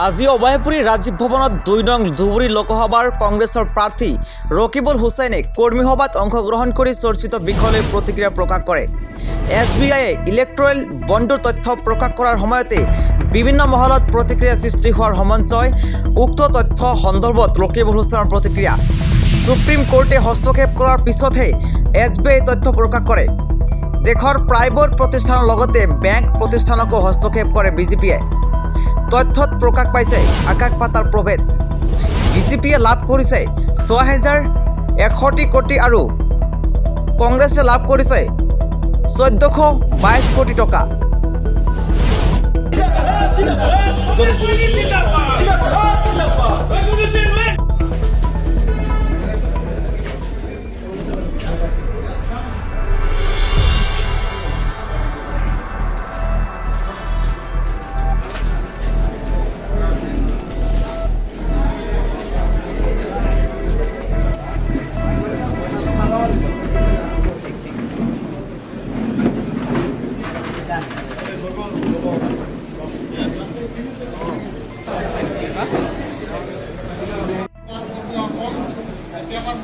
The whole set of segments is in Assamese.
আজি অভয়পুৰী ৰাজীৱ ভৱনত ২ নং ধুবুৰী লোকসভাৰ কংগ্ৰেছৰ প্ৰাৰ্থী ৰকিবুল হুছেইনে কৰ্মী সভাত অংশগ্ৰহণ কৰি চৰ্চিত বিষয়লৈ প্ৰতিক্ৰিয়া প্ৰকাশ কৰে। SBIয়ে ইলেক্ট্ৰল বণ্ডৰ তথ্য প্ৰকাশ কৰাৰ সময়তে বিভিন্ন মহলত প্ৰতিক্ৰিয়া সৃষ্টি হোৱাৰ সমঞ্চয় উক্ত তথ্য সন্দৰ্ভত ৰকিবুল হুছেইনৰ প্ৰতিক্ৰিয়া। সুপ্ৰিম কোৰ্টে হস্তক্ষেপ কৰাৰ পিছতহে SBIয়ে তথ্য প্ৰকাশ কৰে। দেশৰ প্ৰাইভেট প্ৰতিষ্ঠানৰ লগতে বেংক প্ৰতিষ্ঠানকো হস্তক্ষেপ কৰে বিজেপিয়ে। তথ্যত প্ৰকাশ পাইছে আকাশ পাতাল প্ৰভেদ। বিজেপিয়ে লাভ কৰিছে ৬,০৬১ কোটি আৰু কংগ্ৰেছে লাভ কৰিছে ১৪২২ কোটি টকা।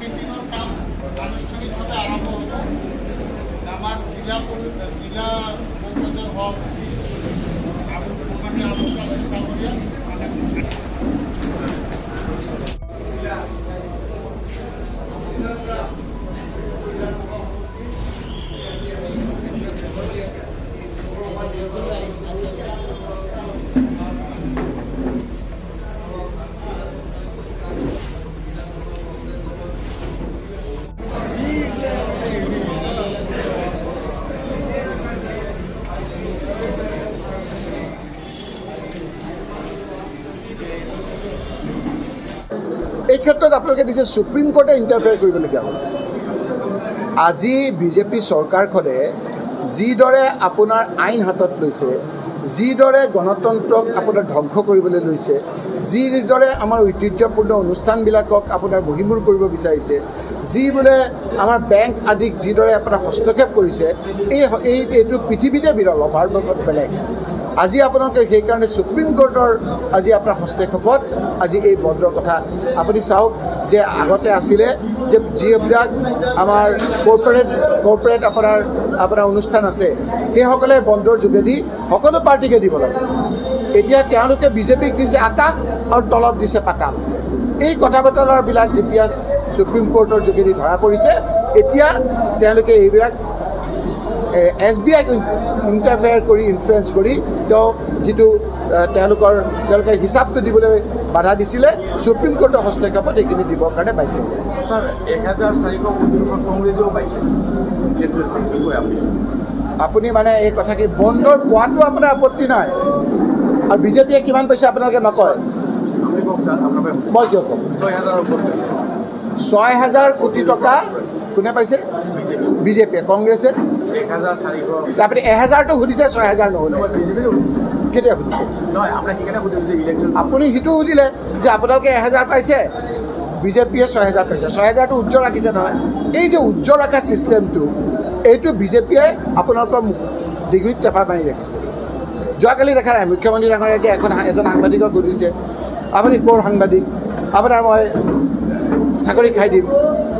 মিটিঙৰ কাম আনুষ্ঠানিকভাৱে আৰম্ভ হ'ব। আমাৰ জিলা কংগ্ৰেছৰ হওক এই ক্ষেত্ৰত আপোনালোকে দিছে সুপ্ৰিম কোৰ্টে ইণ্টাৰফেয়াৰ কৰিবলগীয়া হ'ল। আজি বিজেপি চৰকাৰখনে যিদৰে আপোনাৰ আইন হাতত লৈছে, যিদৰে গণতন্ত্ৰক আপোনাৰ ধ্বংস কৰিবলৈ লৈছে, যিদৰে আমাৰ ঐতিহ্যপূৰ্ণ অনুষ্ঠানবিলাকক আপোনাৰ বহিমূৰ কৰিব বিচাৰিছে, যি বোলে আমাৰ বেংক আদিক যিদৰে আপোনাৰ হস্তক্ষেপ কৰিছে, এইটো পৃথিৱীতে বিৰল, ভাৰতবৰ্ষত বেলেগ। আজি আপোনালোকে সেইকাৰণে সুপ্ৰিম কোৰ্টৰ আজি আপোনাৰ হস্তক্ষেপত আজি এই বণ্ডৰ কথা আপুনি চাওক যে আগতে আছিলে যে যিবিলাক আমাৰ কৰ্পৰেট আপোনাৰ অনুষ্ঠান আছে সেইসকলে বণ্ডৰ যোগেদি সকলো পাৰ্টিকে দিব লাগে। এতিয়া তেওঁলোকে বিজেপিক দিছে আকাশ আৰু তলত দিছে পাতাল। এই কথা বতৰাবিলাক যেতিয়া সুপ্ৰিম কোৰ্টৰ যোগেদি ধৰা পৰিছে, এতিয়া তেওঁলোকে এইবিলাক SBIক ইণ্টাৰফেয়াৰ কৰি ইনফ্লুৱেঞ্চ কৰি যিটো তেওঁলোকে হিচাপটো দিবলৈ বাধা দিছিলে, সুপ্ৰিম কোৰ্টৰ হস্তক্ষেপত এইখিনি দিবৰ কাৰণে বাধ্য হ'ব। আপুনি মানে এই কথাখিনি বণ্ডৰ পোৱাটো আপোনাৰ আপত্তি নাই, আৰু বিজেপিয়ে কিমান পাইছে আপোনালোকে নকয়। মই কিয় ক'ম? ৬,০০০ কোটি টকা কোনে পাইছে? বিজেপিয়ে। কংগ্ৰেছে আপুনি ১,০০০টো সুধিছে, ৬,০০০ নহ'লে কেতিয়া সুধিছে? আপুনি সিটো সুধিলে যে আপোনালোকে ১,০০০ পাইছে, বিজেপিয়ে ৬,০০০ পাইছে। ৬,০০০টো উজ্জ্বল ৰাখিছে নহয়। এই যে উজ্জ্বল ৰখা ছিষ্টেমটো, এইটো বিজেপিয়ে আপোনালোকৰ ডিঙিত টেপা মাৰি ৰাখিছে। যোৱাকালি দেখা নাই মুখ্যমন্ত্ৰী ডাঙৰীয়াই যে এজন সাংবাদিকক সুধিছে, আপুনি ক'ৰ সাংবাদিক, আপোনাৰ মই চাকৰি খাই দিম।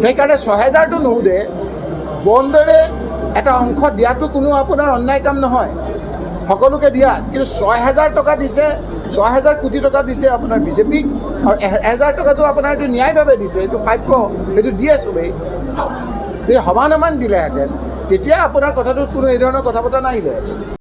সেইকাৰণে ৬,০০০টো নুসুধে, বণ্ডৰে এটা অংশ দিয়াটো কোনো আপোনাৰ অন্যায় কাম নহয়, সকলোকে দিয়া। কিন্তু ৬,০০০ টকা দিছে, ৬,০০০ কোটি টকা দিছে আপোনাৰ বিজেপিক, আৰু ১,০০০ টকাটো আপোনাৰ এইটো ন্যায়ভাৱে দিছে, এইটো প্ৰাপ্য, সেইটো দিয়ে চবেই। যদি সমান দিলেহেঁতেন তেতিয়া আপোনাৰ কথাটোত কোনো এই ধৰণৰ কথা বতৰা নাহিলেহেঁতেন।